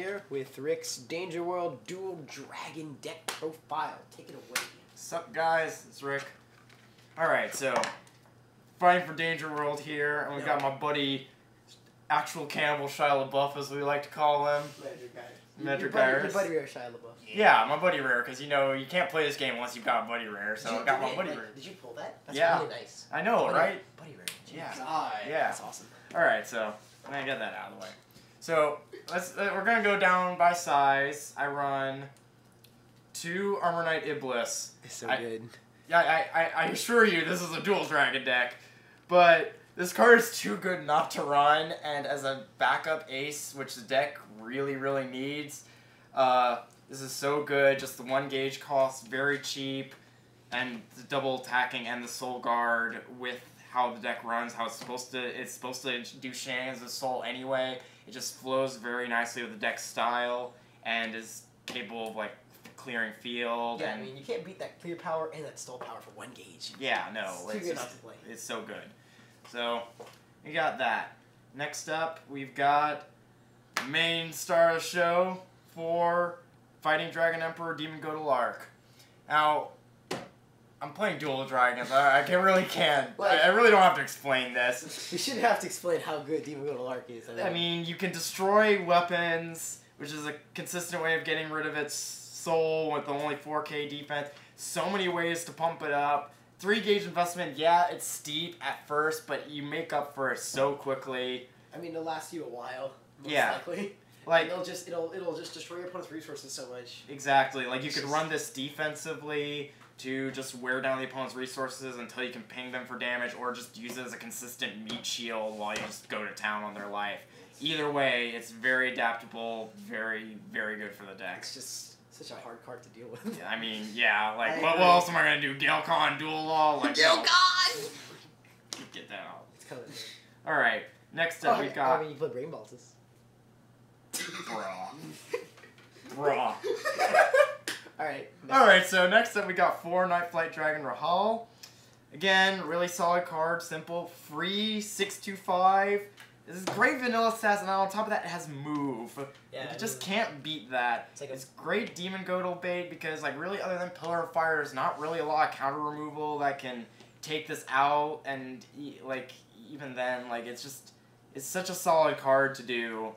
here with Rick's Danger World Dual Dragon Deck Profile. Take it away. Sup guys, it's Rick. Alright, so fighting for Danger World here, and we got my buddy, actual cannibal Shia LaBeouf as we like to call him. Your buddy Rare Shia LaBeouf. Yeah, my buddy Rare, because you know, you can't play this game unless you've got a buddy Rare, so I got my buddy Rare. Did you pull that? That's yeah. really nice. I know, right? Buddy Rare. Yeah. God. Yeah. That's awesome. Alright, so I'm going to get that out of the way. So, we're going to go down by size. I run 2 Armor Knight Iblis. It's so good. Yeah, I assure you this is a dual dragon deck, but this card is too good not to run, and as a backup ace, which the deck really, really needs, this is so good. Just the 1 gauge cost, very cheap, and the double attacking and the Soul Guard with how the deck runs, how it's supposed to do shenanigans with Soul anyway. It just flows very nicely with the deck style, and is capable of, like, clearing field. Yeah, and I mean, you can't beat that clear power and that stall power for 1 gauge. Yeah, no. It's too good not to play. It's so good. So, we got that. Next up, we've got the main star of the show for Fighting Dragon Emperor Demon Godel Arc. Now, I'm playing Duel Dragons. I really can't. Like, I really don't have to explain this. We shouldn't have to explain how good Demon Godel Arc is. I mean, you can destroy weapons, which is a consistent way of getting rid of its soul with only 4K defense. So many ways to pump it up. 3 gauge investment, yeah, it's steep at first, but you make up for it so quickly. I mean, it'll last you a while, most yeah. likely. Like, it'll just destroy your opponent's resources so much. Exactly. Like, you could run this defensively to just wear down the opponent's resources until you can ping them for damage, or just use it as a consistent meat shield while you just go to town on their life. Either way, it's very adaptable, very, very good for the deck. It's just such a hard card to deal with. I mean, yeah, like, what else am I going to do? Galcon, Duel Law? Like, Galcon! Get that out. It's kind of weird. Alright, next up we got... I mean, you play Brain Balls. Bruh. Alright, so next up we got 4 Night Flight Dragon Rahal. Again, really solid card, simple, free, 625. This is great vanilla stats, and on top of that, it has move. Yeah, you just can't beat that. It's great Demon Godel bait because, like, really, other than Pillar of Fire, there's not really a lot of counter removal that can take this out, and, like, even then, like, it's such a solid card to do.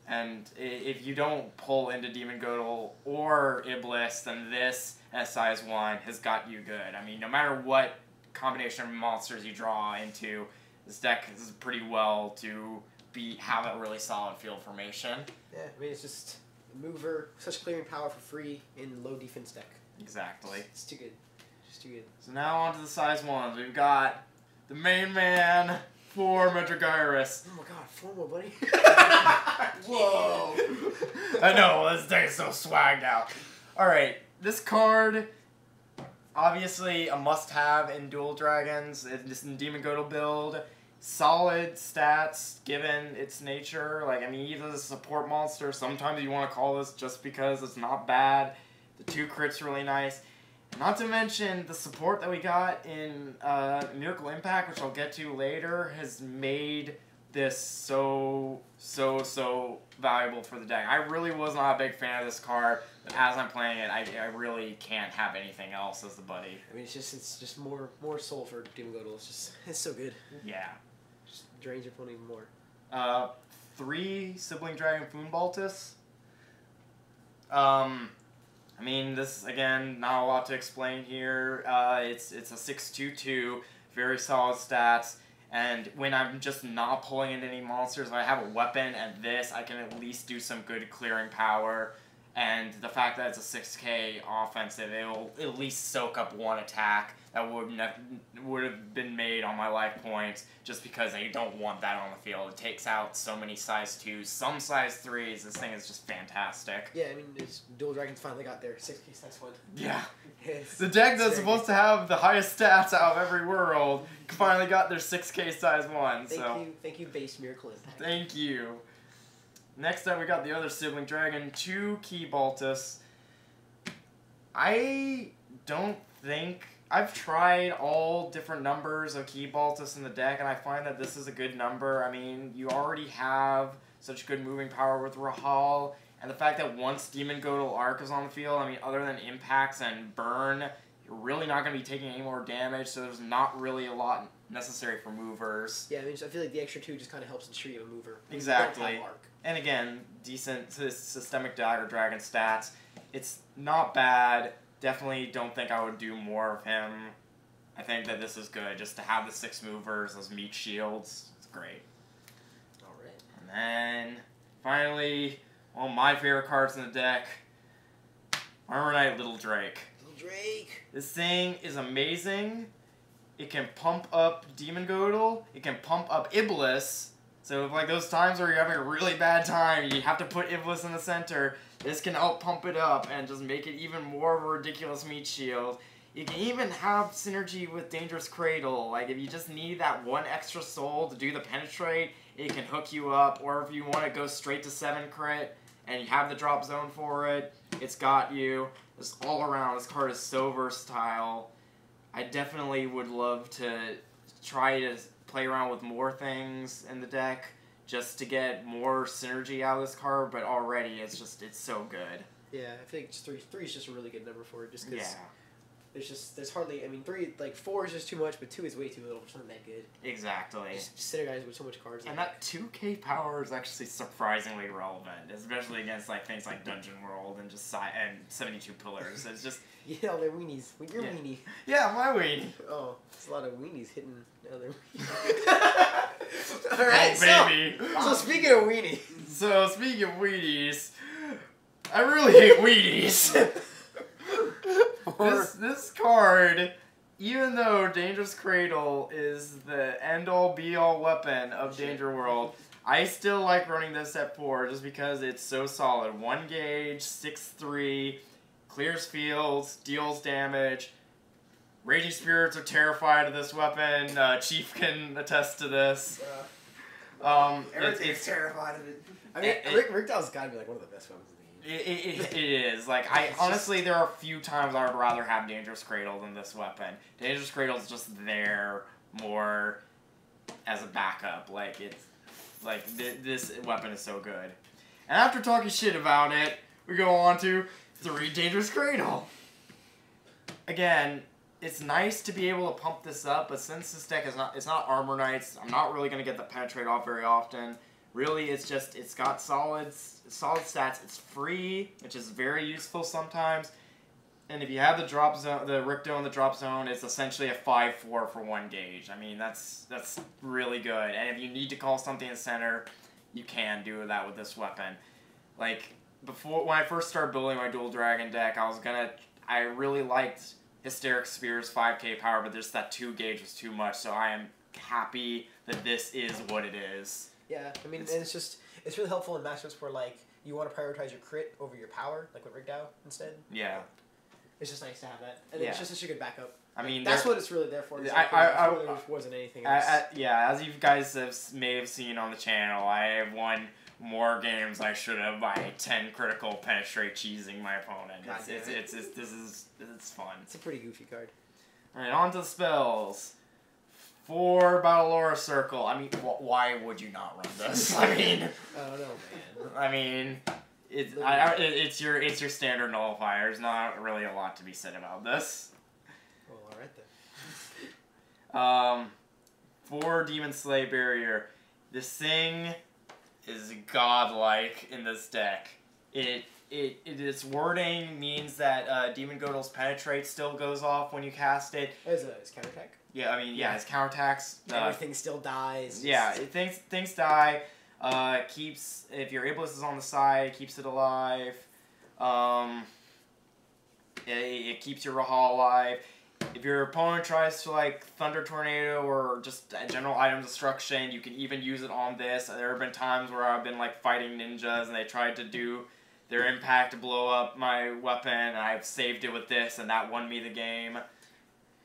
And if you don't pull into Demon Godel or Iblis, then this at size 1 has got you good. I mean, no matter what combination of monsters you draw into, this deck is pretty well to have a really solid field formation. Yeah, I mean, it's just a mover, such clearing power for free in low defense deck. Exactly. It's too good. Just too good. So now on to the size 1s. We've got the main man for Medragyrus. Oh my god, 4 more, buddy. Whoa. I know, this deck is so swagged out. Alright, this card, obviously a must-have in Duel Dragons. It's in Demon Godel build. Solid stats, given its nature. Like, I mean, either a support monster, sometimes you want to call this just because it's not bad. The 2 crits really nice. Not to mention, the support that we got in Miracle Impact, which I'll get to later, has made this so valuable for the deck. I really was not a big fan of this card, but as I'm playing it, I really can't have anything else as the buddy. I mean, it's just more soul for Demon Godel. It's so good. Yeah. Just drains your opponent even more. 3 Sibling Dragon Foonbaltus. I mean, this, again, not a lot to explain here. It's a 6/2/2, very solid stats, and when I'm just not pulling in any monsters, if I have a weapon and this, I can at least do some good clearing power, and the fact that it's a 6K offensive, it'll at least soak up 1 attack that would have been made on my life points just because I don't want that on the field. It takes out so many size 2s, some size 3s. This thing is just fantastic. Yeah, I mean, Duel Dragons finally got their 6K size 1. Yeah. The deck that's supposed to have the highest stats out of every world finally got their 6K size 1. Thank you, base Miracle Impact. Thank you. Next up, we got the other Sibling Dragon, 2 Key Baltus. I don't think... I've tried all different numbers of Key Baltus in the deck, and I find that this is a good number. I mean, you already have such good moving power with Rahal, and the fact that once Demon Godel Arc is on the field, I mean, other than impacts and burn, you're really not going to be taking any more damage, so there's not really a lot necessary for movers. Yeah, I mean, I feel like the extra 2 just kind of helps ensure you have a mover. Exactly. And again, decent systemic Dagger Dragon stats. It's not bad. Definitely don't think I would do more of him. I think that this is good. Just to have the 6 movers, those meat shields, it's great. Alright. And then, finally, one of my favorite cards in the deck, Armor Knight Little Drake. Little Drake! This thing is amazing. It can pump up Demon Godel. It can pump up Iblis. So if, like, those times where you're having a really bad time, you have to put Iblis in the center, this can help pump it up and just make it even more of a ridiculous meat shield. You can even have synergy with Dangerous Cradle. Like, if you just need that one extra soul to do the penetrate, it can hook you up. Or if you want to go straight to 7 crit and you have the drop zone for it, it's got you. Just all around, this card is so versatile. I definitely would love to try to play around with more things in the deck just to get more synergy out of this card, but already it's so good. Yeah, I think just 3 is just a really good number for it, just because yeah. there's hardly, I mean, 4 is just too much, but 2 is way too little for something that good. Exactly. Just synergize with so much cards. And that 2k power is actually surprisingly relevant, especially against like things like Dungeon World and just and 72 Pillars. It's just yeah, they're weenies. Your weenie. Yeah, my weenie. Oh, there's a lot of weenies hitting other weenies. Alright, oh, baby. So speaking of weenies. So, speaking of weenies, I really hate weenies. This card, even though Dangerous Cradle is the end-all be-all weapon of Danger World, I still like running this at 4 just because it's so solid. 1 gauge, 6/3, clears fields, deals damage. Raging Spirits are terrified of this weapon. Chief can attest to this. Everything's terrified of it. I mean, Rick Dow's got to be like one of the best weapons in the game. It is. Like, honestly, there are a few times I would rather have Dangerous Cradle than this weapon. Dangerous Cradle's just there more as a backup. Like, it's like this weapon is so good. And after talking shit about it, we go on to 3 Dangerous Cradle. Again, it's nice to be able to pump this up, but since this deck it's not Armor Knights, I'm not really going to get the penetrate off very often. Really, it's got solid stats. It's free, which is very useful sometimes. And if you have the drop zone, the Ricto in the drop zone, it's essentially a 5/4 for 1 gauge. I mean, that's really good. And if you need to call something in center, you can do that with this weapon. Like when I first started building my Dual Dragon deck, I really liked Hysteric Spear's 5k power, but just that 2 gauge was too much. So I am happy that this is what it is. Yeah, I mean, it's really helpful in matchups where, like, you want to prioritize your crit over your power, like with Rigdow instead. Yeah. It's just nice to have that. And it's just such a good backup. I mean, that's what it's really there for. There wasn't anything else. As you guys may have seen on the channel, I have won more games I should have by 10 critical penetrate cheesing my opponent. It's fun. It's a pretty goofy card. Alright, on to the spells. 4 Battle Aura Circle. I mean, why would you not run this? I mean, I don't know, man. I mean, it's your standard nullifier. There's not really a lot to be said about this. Well, alright then. 4 Demon Slay Barrier. This thing is godlike in this deck. Its wording means that Demon Godel's Penetrate still goes off when you cast it. It's counterattack. Yeah, I mean, his counterattacks. Everything still dies. Yeah, things die. Keeps, if your Iblis is on the side, keeps it alive. It keeps your Rahal alive. If your opponent tries to, like, Thunder Tornado or just general item destruction, you can even use it on this. There have been times where I've been, like, fighting ninjas and they tried to do their impact to blow up my weapon, and I've saved it with this, and that won me the game.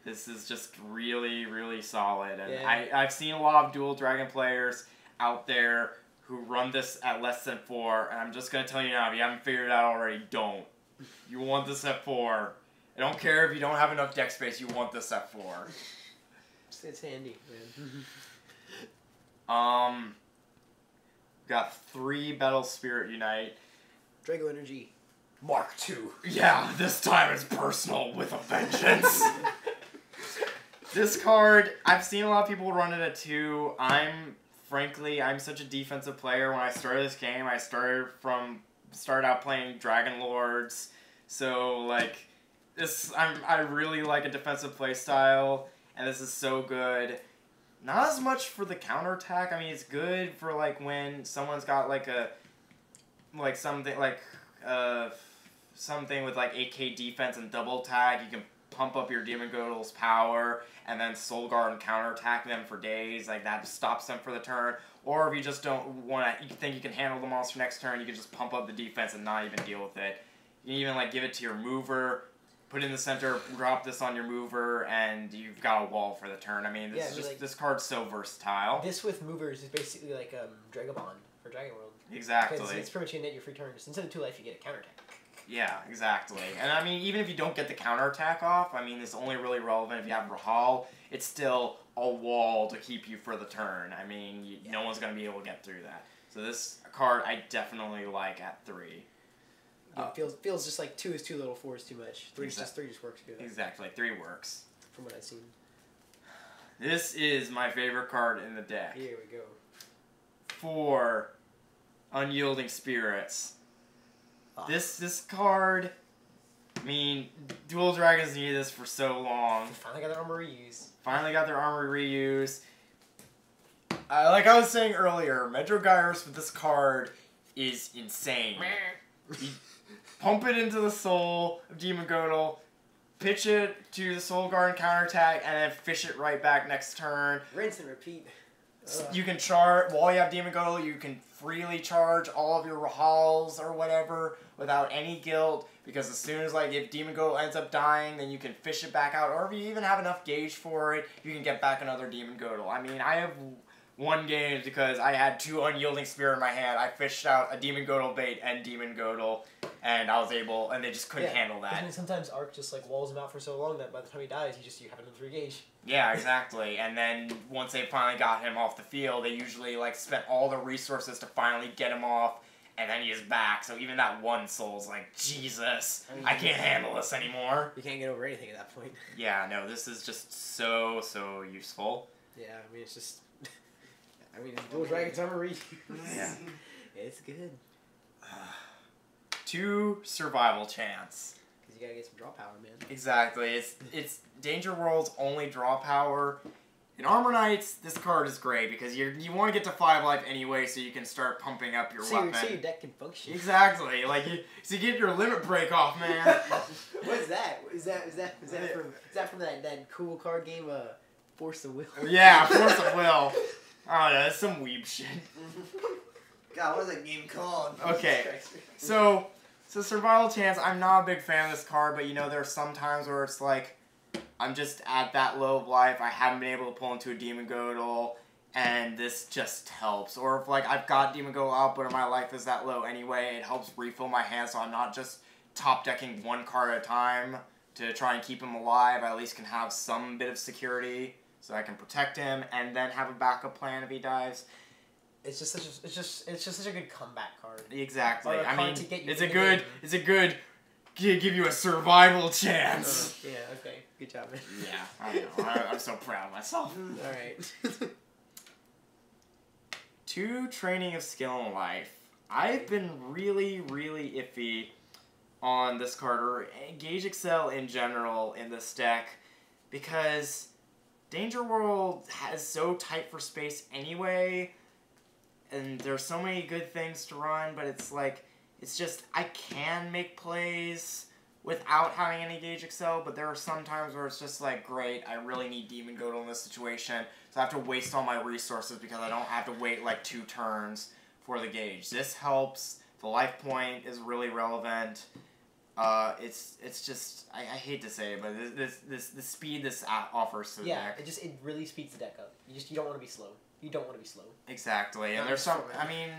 This is just really, really solid. And I've seen a lot of Dual Dragon players out there who run this at less than 4, and I'm just going to tell you now, if you haven't figured it out already, don't. You want this at 4. I don't care if you don't have enough deck space, you want this at 4. It's handy, man. Got 3 Battle Spirit Unite. Drago Energy Mark II. Yeah, this time it's personal with a vengeance. This card, I've seen a lot of people run it at 2. Frankly, I'm such a defensive player. When I started this game, I started out playing Dragon Lords. So, like, I really like a defensive play style, and this is so good. Not as much for the counterattack. I mean, it's good for, like, when someone's got, like, something with, like, 8k defense and double tag. You can pump up your Demon Godol's power, and then Soul Guard and counterattack them for days. Like, that stops them for the turn. Or if you just don't you think you can handle the monster next turn, you can just pump up the defense and not even deal with it. You can even, like, give it to your mover, put it in the center, drop this on your mover, and you've got a wall for the turn. I mean, this card's so versatile. This with movers is basically like Dragobond for Dragon World. Exactly. Because it's pretty much net your free turns. Instead of 2 life, you get a counterattack. Yeah, exactly. And I mean, even if you don't get the counterattack off, I mean, it's only really relevant if you have Rahal. It's still a wall to keep you for the turn. I mean, no one's going to be able to get through that. So this card I definitely like at 3. Yeah, feels just like 2 is too little, 4 is too much. 3 just works good. Exactly, 3 works. From what I've seen. This is my favorite card in the deck. Here we go. 4 Unyielding Spirits. This card, I mean, Duel Dragons needed this for so long. Finally got their armor reuse. Like I was saying earlier, Metro Gyros with this card is insane. You pump it into the soul of Demon Godol, pitch it to the Soul Guard and counterattack, and then fish it right back next turn. Rinse and repeat. You can charge, while you have Demon Godol, you can freely charge all of your Rahals or whatever without any guilt, because as soon as, like, if Demon Godol ends up dying, then you can fish it back out, or if you even have enough gauge for it, you can get back another Demon Godol. I mean, I have won games because I had 2 Unyielding Spirit in my hand. I fished out a Demon Godol bait and Demon Godol, and I was able, and they just couldn't handle that. I mean, sometimes Arc just, like, walls him out for so long that by the time he dies, you have another 3 gauge. Yeah, exactly. And then once they finally got him off the field, they usually, like, spent all the resources to finally get him off, and then he is back. So even that one soul's like, Jesus, I can't handle this anymore. You can't get over anything at that point. Yeah, no, this is just so useful. Yeah, I mean, it's just... I mean, Duel Dragons armor reuse. Yeah. It's good. 2 survival chance. Because you gotta get some draw power, man. Exactly. It's Danger World's only draw power. In Armor Knights, this card is great because you want to get to 5 life anyway, so you can start pumping up your weapon. So your deck can function. Exactly. Like so you get your limit break off, man. What is that? Is that from that cool card game, Force of Will? Yeah, Force of Will. Oh, that's some weeb shit. God, what is that game called? Okay, so survival chance. I'm not a big fan of this card, but you know, there are some times where it's like, I'm just at that low of life. I haven't been able to pull into a Demon Godol, and this just helps. Or if like I've got Demon Godol out, but my life is that low anyway, it helps refill my hand, so I'm not just top decking 1 card at a time to try and keep him alive. I at least can have some bit of security, so I can protect him, and then have a backup plan if he dies. It's just such a good comeback card. Exactly. I mean, it's a good give you a survival chance. Yeah. Okay. Good job, man. Yeah, I know. I'm so proud of myself. All right. 2 training of skill in life. I've been really iffy on this card, or Gauge Excel in general in this deck, because Danger World is so tight for space anyway, and there's so many good things to run, but it's like, it's just, I can make plays without having any Gauge Excel, but there are some times where it's just like, great, I really need Demon Godol in this situation, so I have to waste all my resources because I don't have to wait like 2 turns for the gauge. This helps. The life point is really relevant. It's just, I hate to say it, but the speed this offers to the deck. Yeah, it really speeds the deck up. You don't want to be slow. You don't want to be slow. Exactly, and there's some, I mean,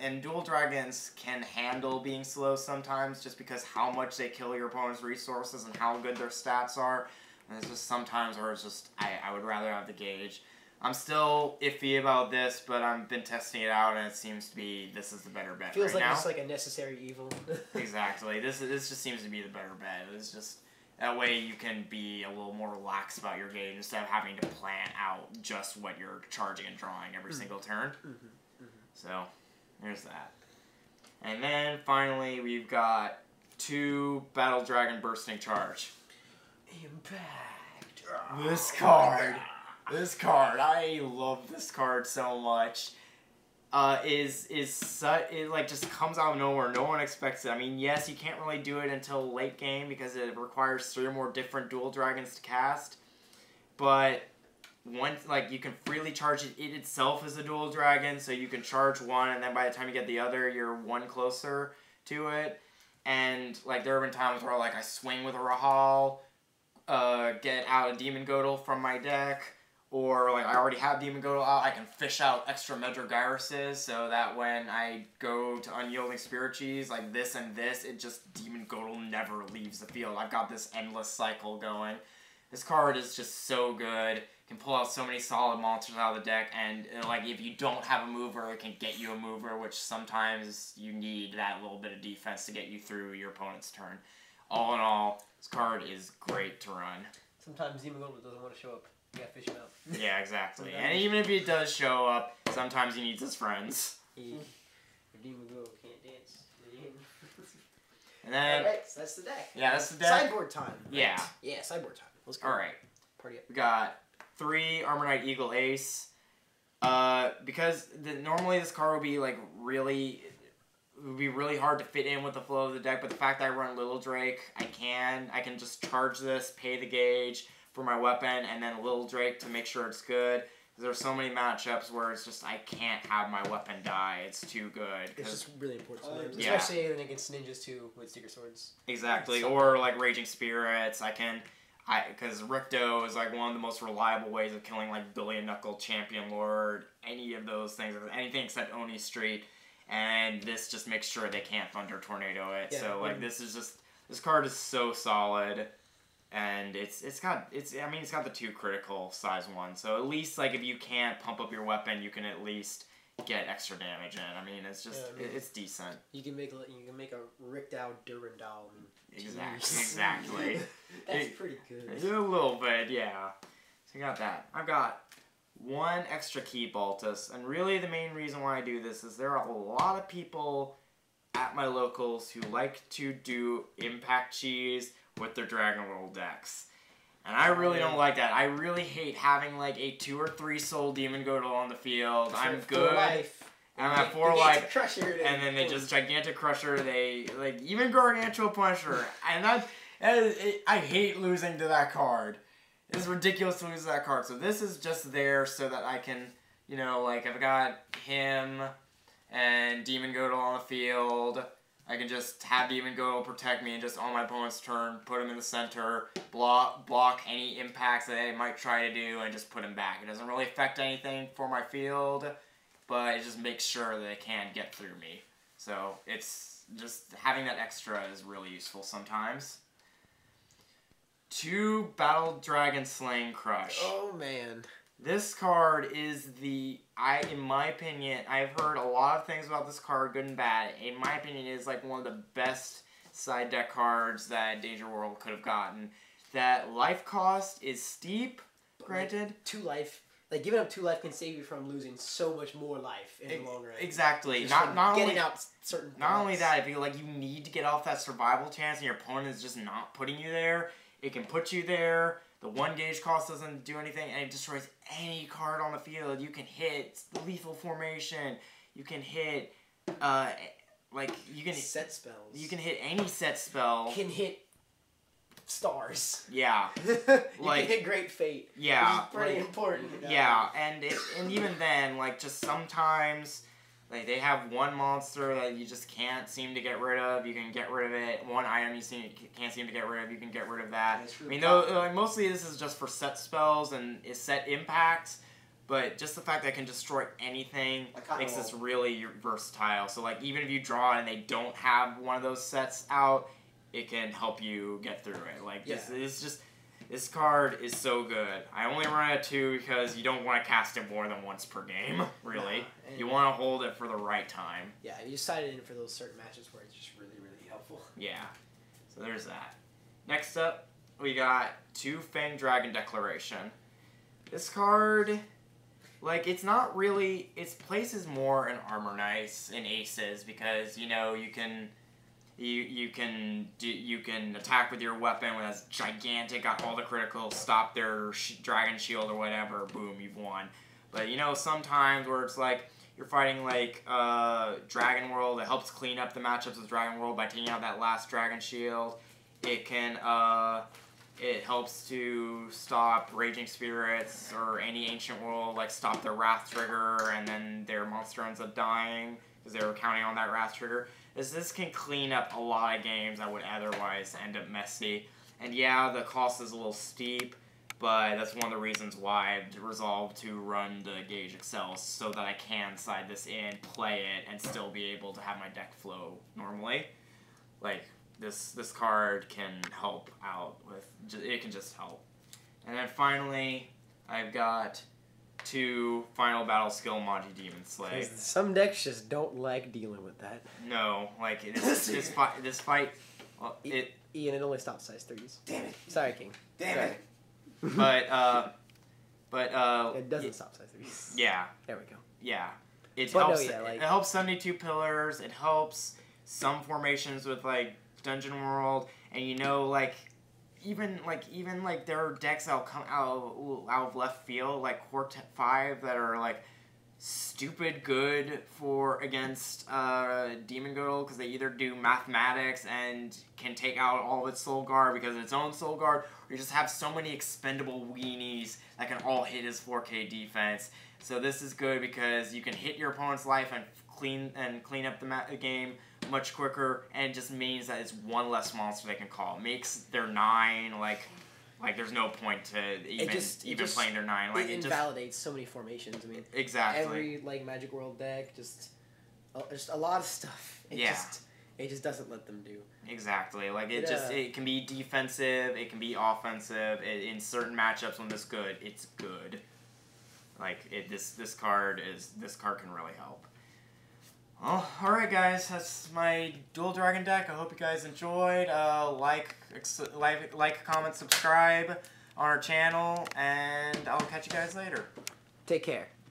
and Duel Dragons can handle being slow sometimes just because how much they kill your opponent's resources and how good their stats are. And there's just sometimes where it's just, I would rather have the gauge. I'm still iffy about this, but I've been testing it out, and it seems to be this is the better bet Feels right like now. it's like a necessary evil. Exactly. This just seems to be the better bet. It's just that way you can be a little more relaxed about your game instead of having to plan out just what you're charging and drawing every single turn. So there's that. And then finally we've got 2 Battle Dragon Bursting Charge. Impact. This card, I love this card so much. It like just comes out of nowhere. No one expects it. I mean, yes, you can't really do it until late game because it requires 3 or more different Duel Dragons to cast. But once, like, you can freely charge it. It itself is a Duel Dragon, so you can charge one, and then by the time you get the other, you're one closer to it. And like, there have been times where like I swing with a Rahal, get out a Demon Godel from my deck. Or, like, I already have Demon Godel out, I can fish out extra Medragyruses so that when I go to Unyielding Spirit Cheese, like this and this, it just, Demon Godel never leaves the field. I've got this endless cycle going. This card is just so good. Can pull out so many solid monsters out of the deck, and, like, if you don't have a mover, it can get you a mover, which sometimes you need that little bit of defense to get you through your opponent's turn. All in all, this card is great to run. Sometimes Demon Godel doesn't want to show up. You gotta fish him out. Yeah, exactly. And even if he does show up, sometimes he needs his friends. Your Demon Godel can't dance. And then... Alright, so that's the deck. Yeah, that's the deck. Sideboard time. Right? Yeah. Yeah, sideboard time. Let's go. Alright. Party up. We got 3 Armor Knight Eagle Ace. Because normally this card would be, like, really... It would be really hard to fit in with the flow of the deck, but the fact that I run Little Drake, I can just charge this, pay the gauge for my weapon, and then Little Drake to make sure it's good. There's so many matchups where it's just I can't have my weapon die. It's too good. It's just really important sometimes, yeah. especially against ninjas too with Secret Swords. Exactly, or like Raging Spirits. Because Ricto is like one of the most reliable ways of killing like Billion Knuckle, Champion Lord, any of those things, anything except Oni Street. And this just makes sure they can't Thunder Tornado it. Yeah, so like this card is so solid. And it's got the 2 critical size ones. So at least like if you can't pump up your weapon, you can at least get extra damage in. I mean, it's just it's decent. You can make a Rictau Durandal. Exactly. That's pretty good. A little bit, yeah. So you got that. I've got 1 extra key Baltus, and really the main reason why I do this is there are a lot of people at my locals who like to do Impact Cheese with their Dragon Roll decks. And I really don't like that. I really hate having like a 2 or 3 soul Demon Godel on the field. I'm good. I'm at 4 life. And then they just Gigantic Crusher. They like even Gargantuan Punisher. And I hate losing to that card. It's ridiculous to lose to that card. So this is just there so that I can, you know, like if I got him and Demon Godel on the field, I can just have Demon Godel protect me and just on my opponent's turn, put him in the center, block any impacts that they might try to do, and just put him back. It doesn't really affect anything for my field, but it just makes sure that they can't get through me. So it's just having that extra is really useful sometimes. 2 Battle Dragon Slaying Crush. Oh man. This card is in my opinion, I've heard a lot of things about this card, good and bad. In my opinion, it is like one of the best side deck cards that Danger World could have gotten. That life cost is steep, granted. Like 2 life. Like, giving up 2 life can save you from losing so much more life in the long run. Exactly. Not getting out certain Not only that, I feel like you need to get off that survival chance and your opponent is just not putting you there. It can put you there. The 1 gauge cost doesn't do anything, and it destroys any card on the field. You can hit lethal formation. You can hit, set spells. You can hit any set spell. You can hit stars. Yeah. You can hit Great Fate. Yeah. Which is pretty important. Yeah, and even then, like, just sometimes, like, they have 1 monster that you just can't seem to get rid of. You can get rid of it. 1 item you can't seem to get rid of. You can get rid of that. Really mostly this is just for set spells and set impacts. But just the fact that it can destroy anything makes this really versatile. So, like, even if you draw and they don't have one of those sets out, it can help you get through it. Like, this This card is so good. I only run it at 2 because you don't want to cast it more than once per game, really. No, you want to hold it for the right time. Yeah, you sign it in for those certain matches where it's just really, really helpful. Yeah. So there's that. Next up, we got 2 Fang Dragon Declaration. This card, like, it's not really... Its place is more in Armor Knights and Aces because, you know, you can attack with your weapon when it's gigantic, got all the criticals, stop their dragon shield or whatever, boom, you've won. But you know, sometimes where it's like you're fighting like Dragon World, it helps clean up the matchups with Dragon World by taking out that last dragon shield. It can it helps to stop Raging Spirits or any Ancient World, like stop their Wrath trigger and then their monster ends up dying because they were counting on that Wrath trigger. This can clean up a lot of games that would otherwise end up messy. And yeah, the cost is a little steep, but that's one of the reasons why I've resolved to run the Gauge Excel so that I can side this in, play it, and still be able to have my deck flow normally. Like, this card can help out with, it can just help. And then finally, I've got 2 Final Battle Skill Monty Demon Slay. Some decks just don't like dealing with that. No, like this fight, well, Ian, it only stops size 3s. Damn it. Sorry, King. Damn it. but it doesn't stop size 3s. Yeah. There we go. Yeah. It But helps. no, yeah, like, it helps 72 pillars. It helps some formations with like Dungeon World, and you know even there are decks that'll come out of left field, like Quart 5, that are like stupid good against Demon Girdle because they either do mathematics and can take out all of its Soul Guard because of its own Soul Guard, or you just have so many expendable weenies that can all hit his 4K defense. So this is good because you can hit your opponent's life and clean up the game much quicker, and it just means that it's one less monster they can call. It makes their 9 like there's no point to even playing their 9. Like it invalidates so many formations. I mean, exactly. Every like Magic World deck just a lot of stuff. It just doesn't let them do. Exactly. Like it can be defensive, it can be offensive. In certain matchups when it's good, it's good. Like this card can really help. Well, alright guys, that's my Dual Dragon deck. I hope you guys enjoyed. Like, comment, subscribe on our channel, and I'll catch you guys later. Take care.